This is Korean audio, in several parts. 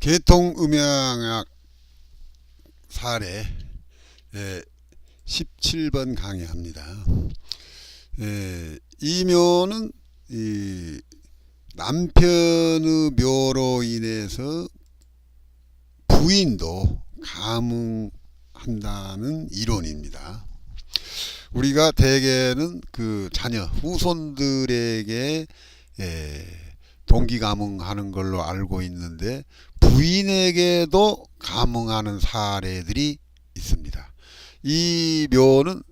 계통음양학 사례 17번 강의합니다. 이 묘는 이 남편의 묘로 인해서 부인도 감흥한다는 이론입니다. 우리가 대개는 그 자녀 후손들에게 동기 감흥하는 걸로 알고 있는데 부인에게도 감흥하는 사례들이 있습니다. 이 묘는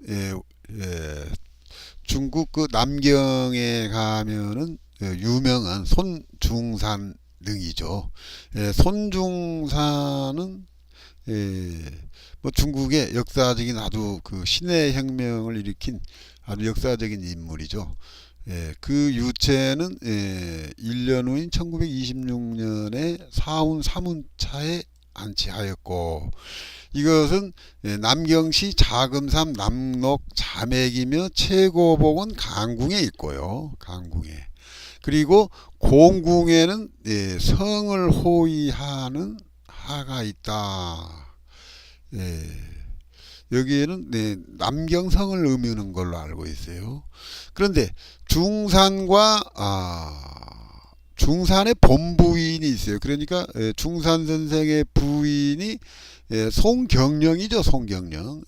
중국 그 남경에 가면은 유명한 손중산 등이죠. 손중산은 뭐 중국의 역사적인 아주 그 신의 혁명을 일으킨 아주 역사적인 인물이죠. 그 유체는 1년 후인 1926년에 사운 사문차에 안치하였고, 이것은 남경시 자금삼 남록 자맥이며 최고봉은 강궁에 있고요. 강궁에. 그리고 공궁에는 성을 호위하는 하가 있다. 여기에는 남경성을 의미하는 걸로 알고 있어요. 그런데 중산의 본부인이 있어요. 그러니까 중산 선생의 부인이 송경령이죠. 송경령.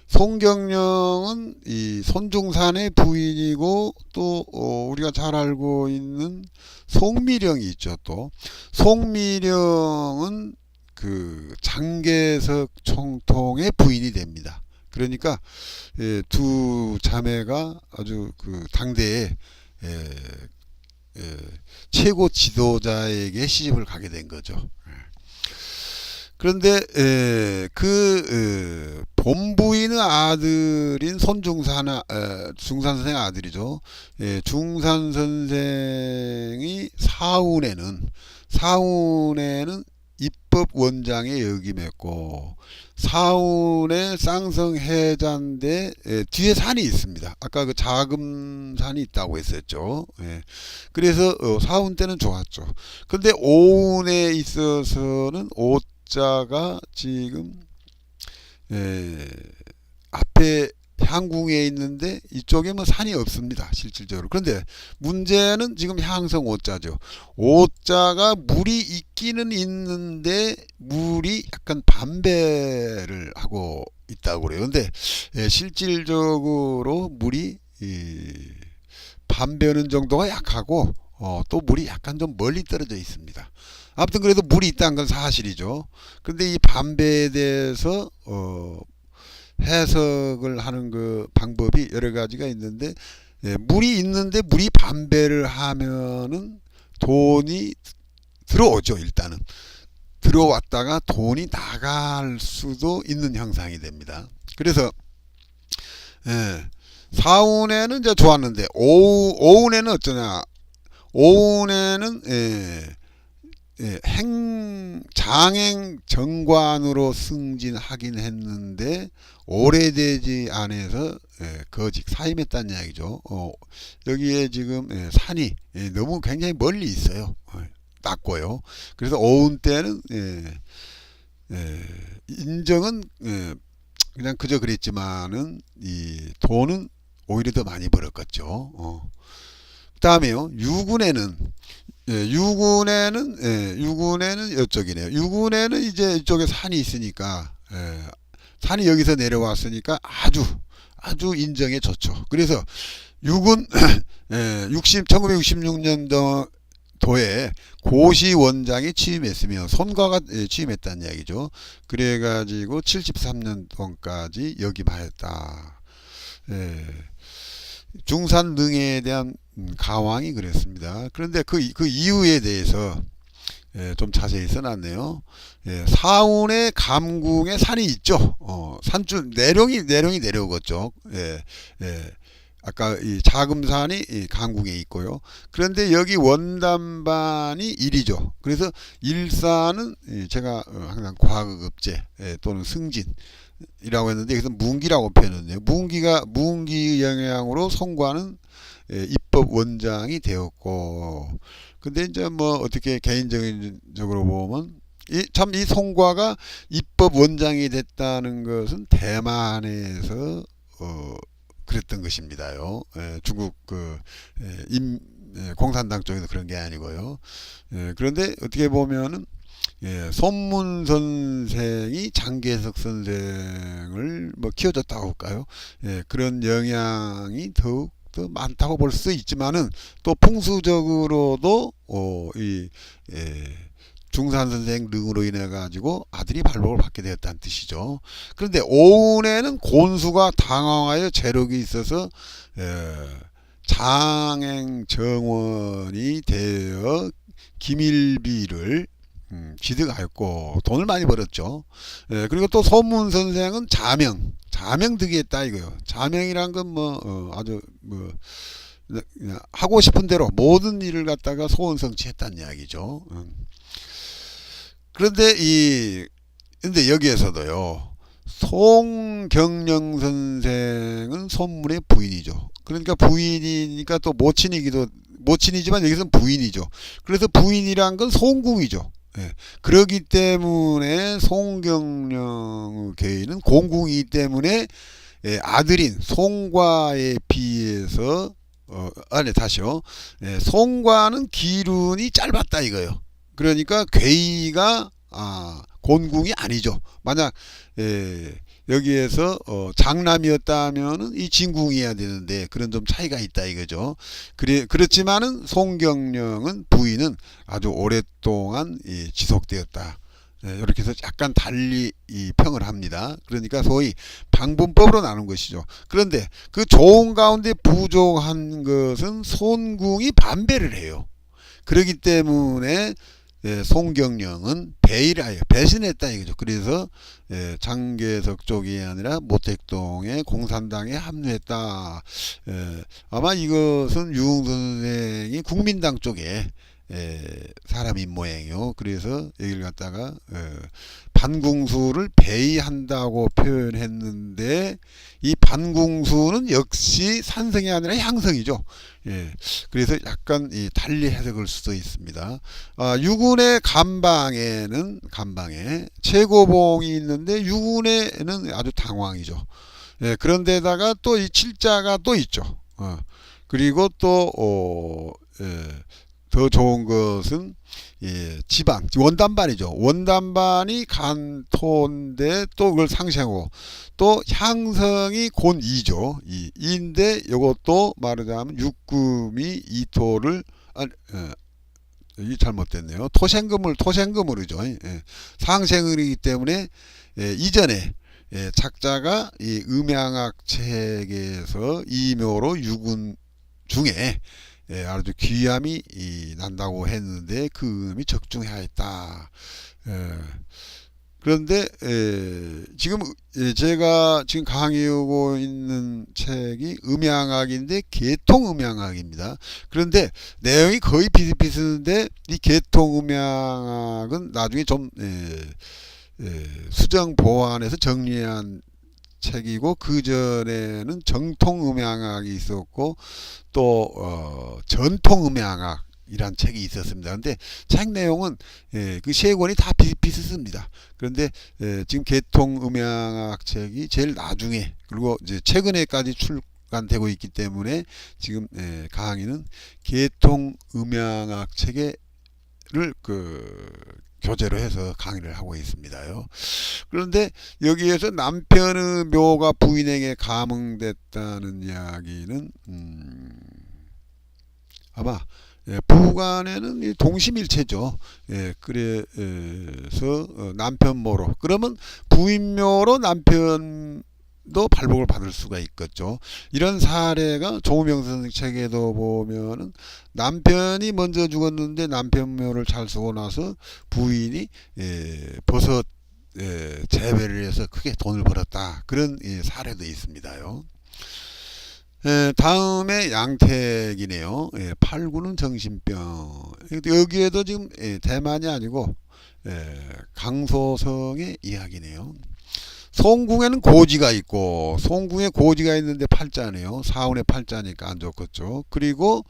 송경령은 이 손중산의 부인이고, 또 우리가 잘 알고 있는 송미령이 있죠. 또 송미령은 그 장계석 총통의 부인이 됩니다. 그러니까 두 자매가 아주 그 당대의 최고 지도자에게 시집을 가게 된 거죠. 그런데 그 본부인의 아들인 손중산 중산 선생 아들이죠. 중산 선생이 사운에는 입법원장에 역임했고, 사운의 쌍성해잔대 뒤에 산이 있습니다. 아까 그 자금산이 있다고 했었죠. 그래서 사운 때는 좋았죠. 근데 오운에 있어서는 오자가 지금 앞에 향궁에 있는데 이쪽에 뭐 산이 없습니다, 실질적으로. 그런데 문제는 지금 향성 오자죠. 오자가 물이 있기는 있는데 물이 약간 반배를 하고 있다고 그래요. 근데 실질적으로 물이 반배는 정도가 약하고, 또 물이 약간 좀 멀리 떨어져 있습니다. 아무튼 그래도 물이 있다는 건 사실이죠. 근데 이 반배에 대해서 해석을 하는 그 방법이 여러 가지가 있는데, 물이 있는데 물이 반배를 하면은 돈이 들어오죠. 일단은 들어왔다가 돈이 나갈 수도 있는 형상이 됩니다. 그래서 사운에는 이제 좋았는데 오운에는 어쩌냐? 오운에는 장행 정관으로 승진하긴 했는데 오래되지 않아서 거직 사임했다는 이야기죠. 여기에 지금 산이 너무 굉장히 멀리 있어요. 낮고요. 그래서 오운 때는 인정은 그냥 그저 그랬지만은 이 돈은 오히려 더 많이 벌었겠죠. 그다음에요. 유군에는 이쪽이네요. 유군에는 이제 이쪽에 산이 있으니까, 산이 여기서 내려왔으니까 아주 인정에 좋죠. 그래서 유군 1966년도에 고시 원장이 취임했으며 손과가 취임했다는 이야기죠. 그래가지고 73년도까지 역임하였다. 중산 등에 대한 가왕이 그랬습니다. 그런데 그 이유에 대해서 좀 자세히 써놨네요. 사운의 감궁에 산이 있죠. 산줄 내령이 내려오겠죠. 아까 이 자금산이 이 감궁에 있고요. 그런데 여기 원담반이 일이죠. 그래서 일산은 제가 항상 과거급제 또는 승진이라고 했는데, 여기서 문기라고 표현했네요. 문기 영향으로 송과는 입법 원장이 되었고, 근데 이제 뭐 어떻게 개인적으로 보면 참 이 송과가 입법 원장이 됐다는 것은 대만에서 그랬던 것입니다요. 중국 공산당 쪽에서 그런 게 아니고요. 그런데 어떻게 보면은 손문 선생이 장개석 선생을 뭐 키워줬다고 할까요? 그런 영향이 더욱 더 많다고 볼 수 있지만은 또 풍수적으로도 중산 선생 등으로 인해 가지고 아들이 발목을 받게 되었다는 뜻이죠. 그런데 오운에는 곤수가 당황하여 재력이 있어서 장행 정원이 되어 기밀비를 취득하였고 돈을 많이 벌었죠. 그리고 또 소문 선생은 자명득이했다 이거요. 자명이란 건 뭐 아주 뭐 하고 싶은 대로 모든 일을 갖다가 소원성취했다는 이야기죠. 그런데 근데 여기에서도요. 송경령 선생은 손문의 부인이죠. 그러니까 부인이니까 또 모친이지만 여기서는 부인이죠. 그래서 부인이란 건 송궁이죠. 그러기 때문에 송경령의 계인은 공궁이기 때문에 아들인 송과에 비해서 아니 다시요. 송과는 기륜이 짧았다 이거요. 그러니까 괴이가 곤궁이 아니죠. 만약 여기에서 장남이었다면은 이 진궁이어야 되는데 그런 좀 차이가 있다 이거죠. 그렇지만은 송경령은 부인은 아주 오랫동안 지속되었다. 이렇게 해서 약간 달리 평을 합니다. 그러니까 소위 방분법으로 나눈 것이죠. 그런데 그 좋은 가운데 부족한 것은 손궁이 반배를 해요. 그렇기 때문에 송경령은 배신했다 이거죠. 그래서 장개석 쪽이 아니라 모택동의 공산당에 합류했다. 아마 이것은 유흥 선생이 국민당 쪽에 사람인 모양이요. 그래서 여기를 갖다가 반궁수를 배의한다고 표현했는데 이 반궁수는 역시 산성이 아니라 향성이죠. 그래서 약간 달리 해석할 수도 있습니다. 유군의 간방에 최고봉이 있는데 유군에는 아주 당왕이죠. 그런데다가 또 이 칠자가 또 있죠. 그리고 또 더 좋은 것은 지방 원단반이죠. 원단반이 간토인데 또 그걸 상생하고 또 향성이 곤이죠. 이인데 이것도 말하자면 육금이 이토를 이 잘못됐네요. 토생금으로죠. 상생을이기 때문에 이전에 작자가 이 음양학 책에서 이묘로 유군 중에 아주 귀함이 난다고 했는데 그 음이 적중하였다. 그런데 지금 제가 지금 강의하고 있는 책이 음양학인데 계통음양학입니다. 그런데 내용이 거의 비슷비슷한데 이 계통음양학은 나중에 좀 수정 보완해서 정리한 책이고 그 전에는 정통음양학이 있었고 또 전통음양학이란 책이 있었습니다. 근데 책 내용은 그 세 권이 다 비슷비슷합니다. 그런데 지금 계통음양학 책이 제일 나중에 그리고 이제 최근에까지 출간되고 있기 때문에 지금 강의는 계통음양학 책을 교재로 해서 강의를 하고 있습니다요. 그런데 여기에서 남편의 묘가 부인에게 감흥됐다는 이야기는 아마 부간에는 동심일체죠. 그래서 남편묘로 그러면 부인묘로 남편도 발복을 받을 수가 있겠죠. 이런 사례가 조우명 선생 책에도 보면은 남편이 먼저 죽었는데 남편묘를 잘 쓰고 나서 부인이 버섯 재배를 해서 크게 돈을 벌었다. 그런 사례도 있습니다요. 다음에 양택이네요. 8구는 정신병. 여기에도 지금 대만이 아니고 강소성의 이야기네요. 송궁에는 고지가 있고, 송궁에 고지가 있는데 팔자네요. 사운의 팔자니까 안 좋겠죠. 그리고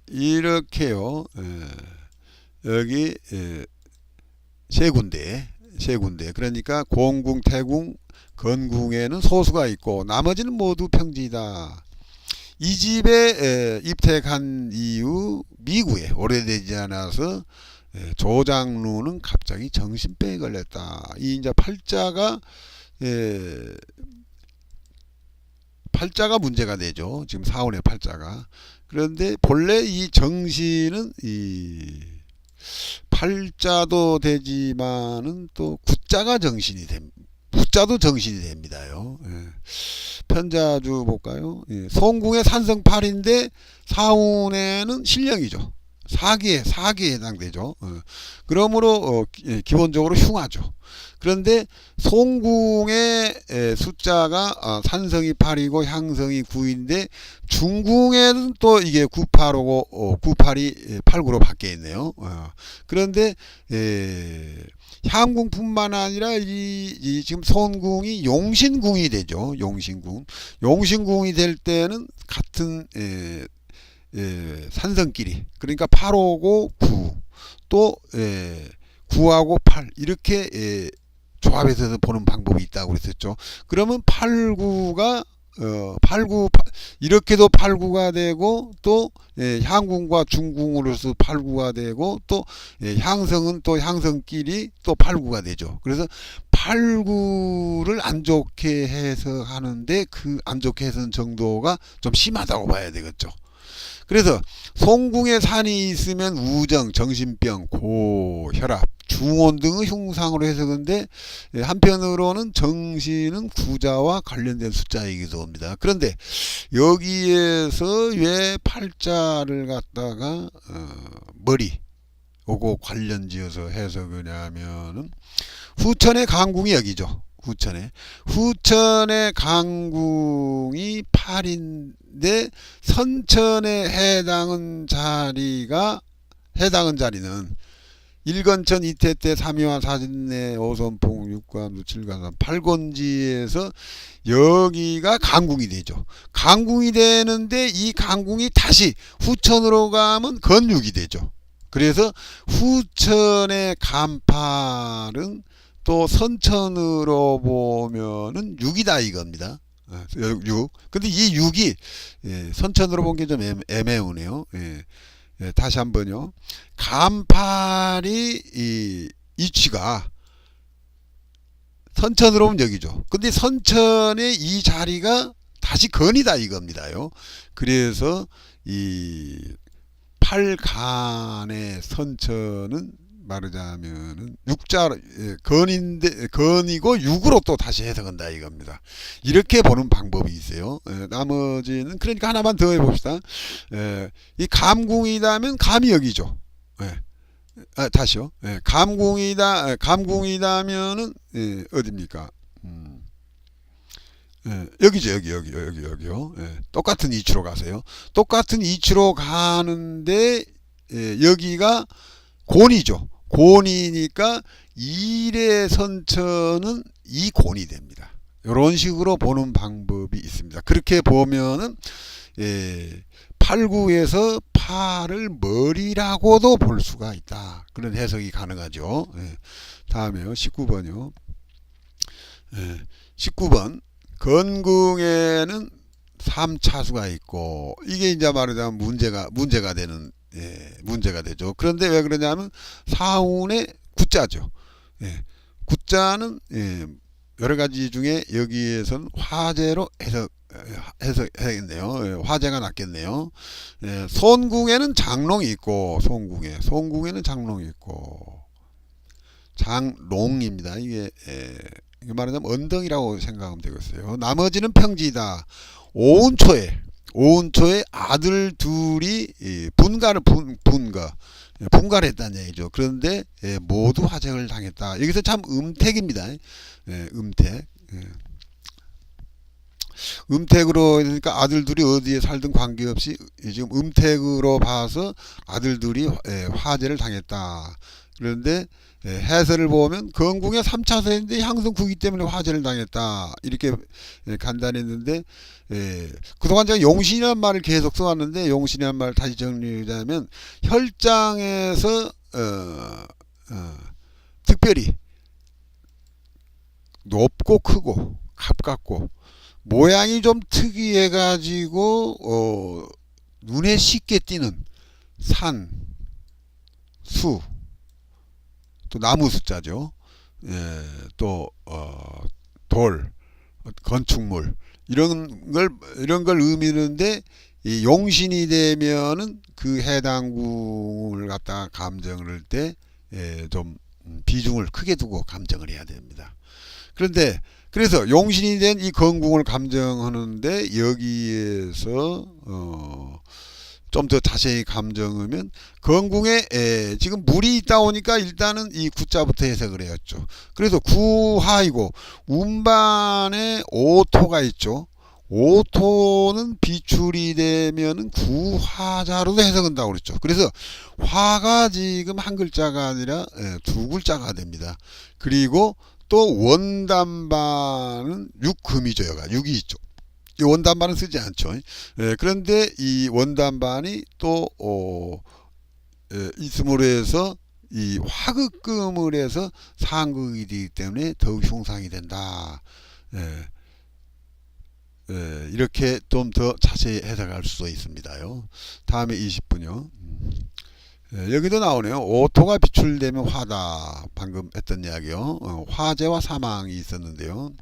이렇게요. 여기 세 군데, 세 군데. 그러니까 공궁, 태궁, 건궁에는 소수가 있고 나머지는 모두 평지다. 이 집에 입택한 이후 미구에 오래되지 않아서 조장루는 갑자기 정신병에 걸렸다. 이 이제 팔자가 문제가 되죠. 지금 사원의 팔자가. 그런데 본래 이 정신은 이 팔자도 되지만은 또 구자가 정신이 됩니다. 구자도 정신이 됩니다요. 편자주 볼까요? 송궁의 산성팔인데 사운에는 신령이죠. 사기에 해당되죠. 그러므로 기본적으로 흉하죠. 그런데 송궁의 숫자가 산성이 8이고 향성이 9인데 중궁에는 또 이게 98오고 98이 89로 바뀌어 있네요. 그런데 향궁뿐만 아니라 이 지금 손궁이 용신궁이 되죠. 용신궁이 될 때는 같은 산성끼리, 그러니까 8하고 9, 또 9하고 8 이렇게 조합해서 보는 방법이 있다고 그랬었죠. 그러면 8, 9가 8, 이렇게도 8, 9가 되고 또 향궁과 중궁으로서 8, 9가 되고 또 향성은 또 향성끼리 또 8, 9가 되죠. 그래서 8, 9를 안 좋게 해석하는데 그 안 좋게 해석 정도가 좀 심하다고 봐야 되겠죠. 그래서 송궁에 산이 있으면 우정, 정신병, 고, 혈압, 중온 등의 흉상으로 해석인데 한편으로는 정신은 구자와 관련된 숫자이기도 합니다. 그런데 여기에서 왜 팔자를 갖다가 머리 오고 관련지어서 해석하냐면은 후천의 강궁이 여기죠. 후천의 강궁이 8인데 선천에 해당한 자리는 일건천 이태때 삼위와 사진내 오선풍 육관 누칠가산 팔곤지에서 여기가 강궁이 되죠. 강궁이 되는데 이 강궁이 다시 후천으로 가면 건육이 되죠. 그래서 후천의 간팔은 또 선천으로 보면은 6이다 이겁니다. 6. 근데 이 6이 선천으로 본 게 좀 애매하네요. 다시 한번요. 간팔이 이 위치가 선천으로 보면 여기죠. 근데 선천의 이 자리가 다시 건이다 이겁니다요. 그래서 이 팔간의 선천은 말하자면은 육자 건인데 건이고 육으로 또 다시 해석한다 이겁니다. 이렇게 보는 방법이 있어요. 나머지는 그러니까 하나만 더 해봅시다. 이 감궁이다면 감이 여기죠. 다시요. 감궁이다면은 어디입니까? 여기죠. 여기요. 똑같은 이치로 가세요. 똑같은 이치로 가는데 여기가 곤이죠. 곤이니까 일의 선천은 이 곤이 됩니다. 이런 식으로 보는 방법이 있습니다. 그렇게 보면은 8구에서 팔을 머리라고도 볼 수가 있다. 그런 해석이 가능하죠. 다음에요. 19번이요. 19번 건궁에는 3차수가 있고 이게 이제 말하자면 문제가 되는 문제가 되죠. 그런데 왜 그러냐면 사운의 구자죠. 구자는 여러 가지 중에 여기에서는 화재로 해석했네요. 화재가 났겠네요. 손궁에는 장롱이 있고 송궁에는 장롱이 있고 장롱입니다. 이게 말하자면 언덩이라고 생각하면 되겠어요. 나머지는 평지다. 오운초에 아들 둘이 분가를 했다는 얘기죠. 그런데 모두 화쟁을 당했다. 여기서 참 음택입니다. 음택. 음택으로 그러니까 아들들이 어디에 살든 관계없이 지금 음택으로 봐서 아들들이 화재를 당했다. 그런데 해설을 보면 건궁의 3차선인데 향성구기 때문에 화재를 당했다 이렇게 간단했는데, 그동안 제가 용신이라는 말을 계속 써왔는데 용신이라는 말을 다시 정리하자면 혈장에서 특별히 높고 크고 가깝고 모양이 좀 특이해 가지고 눈에 쉽게 띄는 산, 수, 또 나무 숫자죠. 또 돌, 건축물 이런 걸 의미하는데, 이 용신이 되면은 그 해당 궁을 갖다가 감정을 할 때 좀 비중을 크게 두고 감정을 해야 됩니다. 그런데 그래서 용신이 된 이 건궁을 감정하는데 여기에서 좀 더 자세히 감정하면 건궁에 지금 물이 있다 오니까 일단은 이 구자부터 해석을 해였죠. 그래서 구화이고 운반에 오토가 있죠. 오토는 비출이 되면은 구화자로도 해석한다고 그랬죠. 그래서 화가 지금 한 글자가 아니라 두 글자가 됩니다. 그리고 또 원단반은 육금이죠. 여가 육이 있죠. 이 원단반은 쓰지 않죠. 그런데 이 원단반이 또 있음으로 해서 이 화극금을 해서 상극이 되기 때문에 더욱 흉상이 된다. 이렇게 좀 더 자세히 해석할 수 있습니다요. 다음에 20분요. 여기도 나오네요. 오토가 비출되면 화다. 방금 했던 이야기요. 화재와 사망이 있었는데요.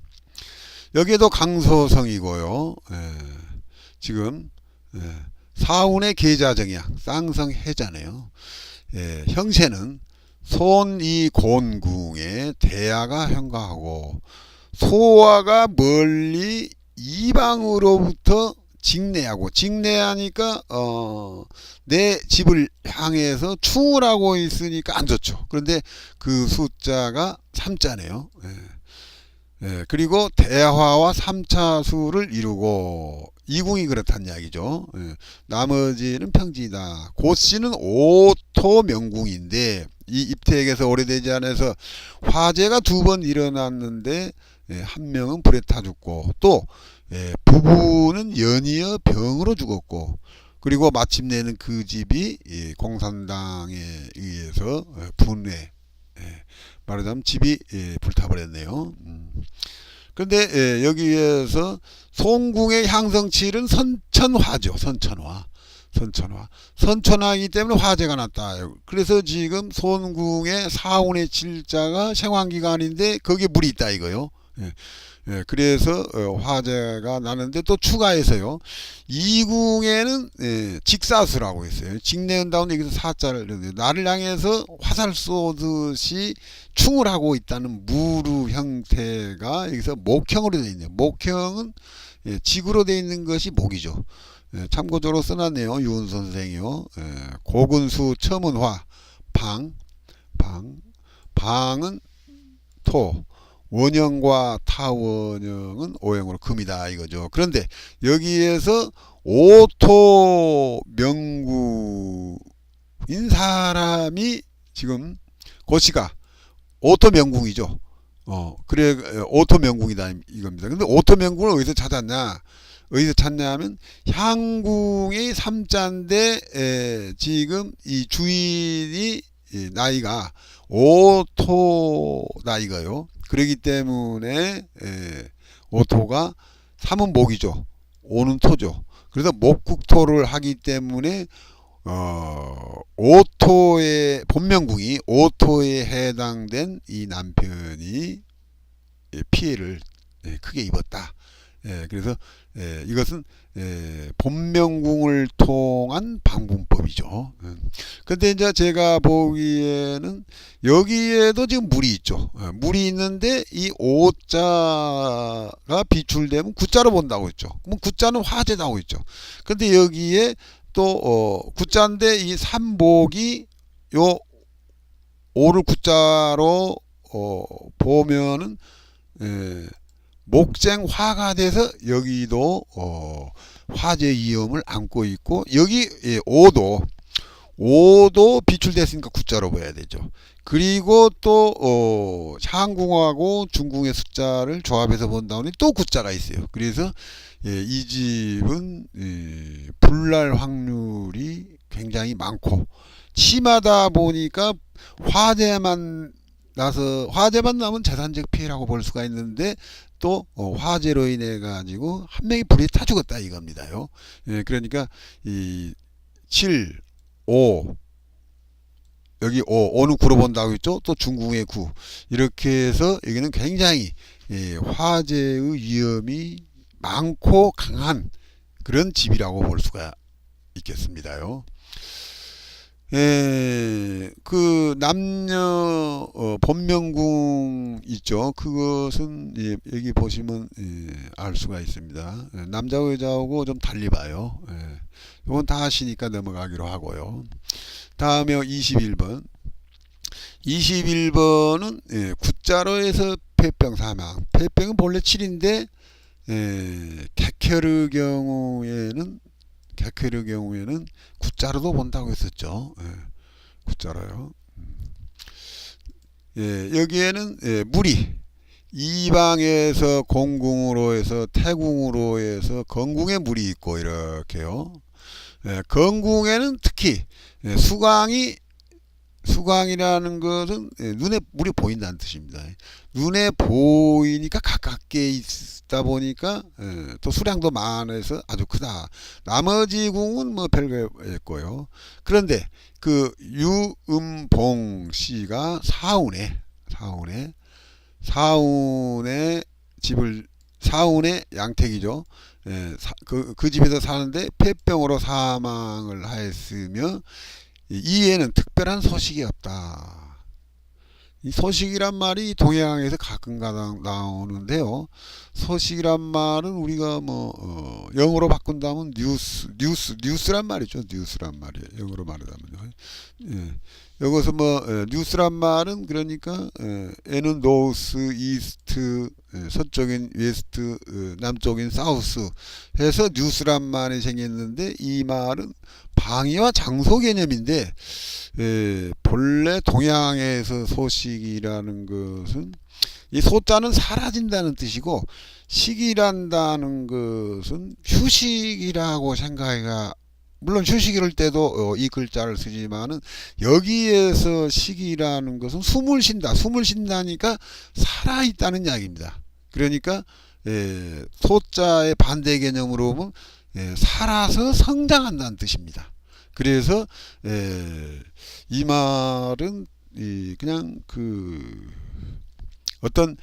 여기에도 강소성이고요. 지금 사운의 계자정약 쌍성해자네요. 형세는 손이 곤궁에 대야가 현가하고 소화가 멀리 이방으로부터 직내하고, 직내하니까 내 집을 향해서 충을 하고 있으니까 안 좋죠. 그런데 그 숫자가 3자네요. 그리고 대화와 3차수를 이루고 이궁이 그렇다는 이야기죠. 나머지는 평지다. 고씨는 오토 명궁인데 이 입택에서 오래되지 않아서 화재가 2번 일어났는데 한 명은 불에 타 죽고 또 부부는 연이어 병으로 죽었고, 그리고 마침내는 그 집이 공산당에 의해서 분해, 말하자면 집이 불타버렸네요. 그런데 여기에서 송궁의 향성칠은 선천화죠. 선천화이기 때문에 화재가 났다. 그래서 지금 손궁의 사운의 칠자가 생환기간인데 거기에 물이 있다 이거요. 그래서 화재가 나는데 또 추가해서요. 이궁에는 직사수라고 했어요. 직내은 다운데 여기서 사자를 나를 향해서 화살 쏘듯이 충을 하고 있다는 무르 형태가 여기서 목형으로 되어 있네요. 목형은 직으로 되어 있는 것이 목이죠. 참고적으로 써놨네요. 유은 선생이요. 고근수 첨은화 방은 토, 원형과 타원형은 오형으로 금이다 이거죠. 그런데 여기에서 오토 명구인 사람이 지금 고씨가 오토 명궁이죠. 그래 오토 명궁이다 이겁니다. 근데 오토 명궁을 어디서 찾았냐? 어디서 찾냐면 향궁의 3자인데 지금 이 주인이 나이가 오토 나이가요. 그렇기 때문에 오토가 3은 목이죠. 5는 토죠. 그래서 목국토를 하기 때문에 오토의 본명궁이 오토에 해당된 이 남편이 피해를 크게 입었다. 그래서 이것은 본명궁을 통한 방궁법이죠. 근데 이제 제가 보기에는 여기에도 지금 물이 있죠. 물이 있는데 이 오자가 비출되면 구자로 본다고 했죠. 그럼 구자는 화재다고 했죠. 근데 여기에 또 구자인데 이 삼복이 요 오를 구자로 보면은 목쟁화가 돼서 여기도 화재 위험을 안고 있고, 여기 5도 비출됐으니까 구자로 봐야 되죠. 그리고 또 향궁하고 중궁의 숫자를 조합해서 본다면 또 구자가 있어요. 그래서 이 집은 불날 확률이 굉장히 많고 심하다 보니까 화재만 나면 재산적 피해라고 볼 수가 있는데 또 화재로 인해 가지고 한 명이 불에 타 죽었다 이겁니다요. 그러니까 이 7, 5 여기 5는 9로 본다고 했죠. 또 중궁의 9 이렇게 해서 여기는 굉장히 화재의 위험이 많고 강한 그런 집이라고 볼 수가 있겠습니다요. 그 남녀 본명궁 있죠. 그것은 여기 보시면 알 수가 있습니다. 남자하고 여자하고 좀 달리 봐요. 이건 다 아시니까 넘어가기로 하고요. 다음에 21번. 21번은 구자로에서 폐병 사망. 폐병은 본래 7인데 객혈의 경우에는 구자로도 본다고 했었죠. 구자로요. 여기에는 무리 이방에서 공궁으로 해서 태궁으로 해서 건궁에 물이 있고 이렇게요. 건궁에는 특히 수광이라는 것은 눈에 물이 보인다는 뜻입니다. 눈에 보이니까 가깝게 있다 보니까 또 수량도 많아서 아주 크다. 나머지 궁은 뭐 별거 없고요. 그런데 그 유음봉 씨가 사운의 양택이죠. 그 집에서 사는데 폐병으로 사망을 하였으며 이에는 특별한 소식이 없다. 이 소식이란 말이 동양에서 가끔가다 나오는데요. 소식이란 말은 우리가 영어로 바꾼다면 뉴스란 말이죠. 뉴스란 말이에요. 영어로 말하자면요. 여기서 뉴스란 말은 그러니까 에는 노스, 이스트, 서쪽인 웨스트, 남쪽인 사우스 해서 뉴스란 말이 생겼는데 이 말은 방위와 장소 개념인데 본래 동양에서 소식이라는 것은 이 소자는 사라진다는 뜻이고 식이란다는 것은 휴식이라고 생각해가 물론 휴식일 때도 이 글자를 쓰지만은 여기에서 식이라는 것은 숨을 쉰다니까 살아있다는 이야기입니다. 그러니까 소자의 반대 개념으로 보면 살아서 성장한다는 뜻입니다. 그래서 이 말은 그냥 어떤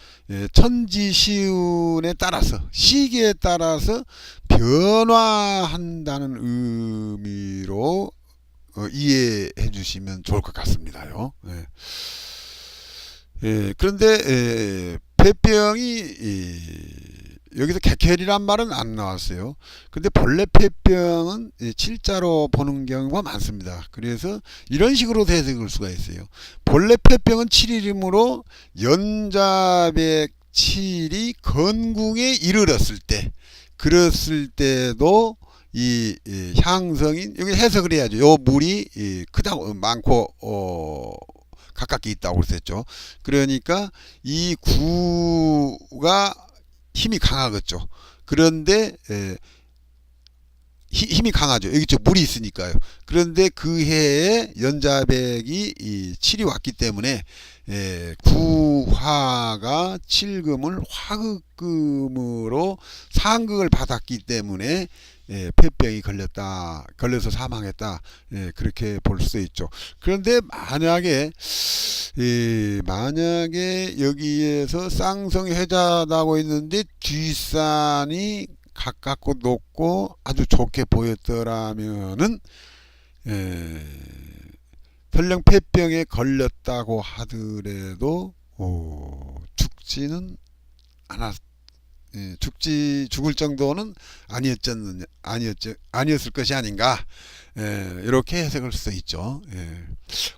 천지시운에 따라서 시기에 따라서 변화한다는 의미로 이해해 주시면 좋을 것 같습니다요. 그런데 폐병이 여기서 객혈이란 말은 안 나왔어요. 근데 본래 폐병은 7자로 보는 경우가 많습니다. 그래서 이런 식으로 해석할 수가 있어요. 본래 폐병은 7일이므로 연자백 7이 건궁에 이르렀을 때 그랬을 때도 이 향성인 여기 해석을 해야죠. 요 물이 크다고 많고 가깝게 있다고 그랬죠. 그러니까 이 구가 힘이 강하겠죠. 그런데 힘이 강하죠. 여기 물이 있으니까요. 그런데 그 해에 연자백이 7이 왔기 때문에 구화가 칠금을 화극금으로 상극을 받았기 때문에 폐병이 걸려서 사망했다. 그렇게 볼 수 있죠. 그런데 만약에 여기에서 쌍성이 해자라고 있는데 뒷산이 가깝고 높고 아주 좋게 보였더라면은 설령 폐병에 걸렸다고 하더라도 죽지는 죽을 정도는 아니었을 것이 아닌가. 이렇게 해석할 수 있죠.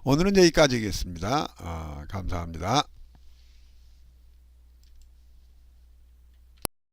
오늘은 여기까지겠습니다. 감사합니다.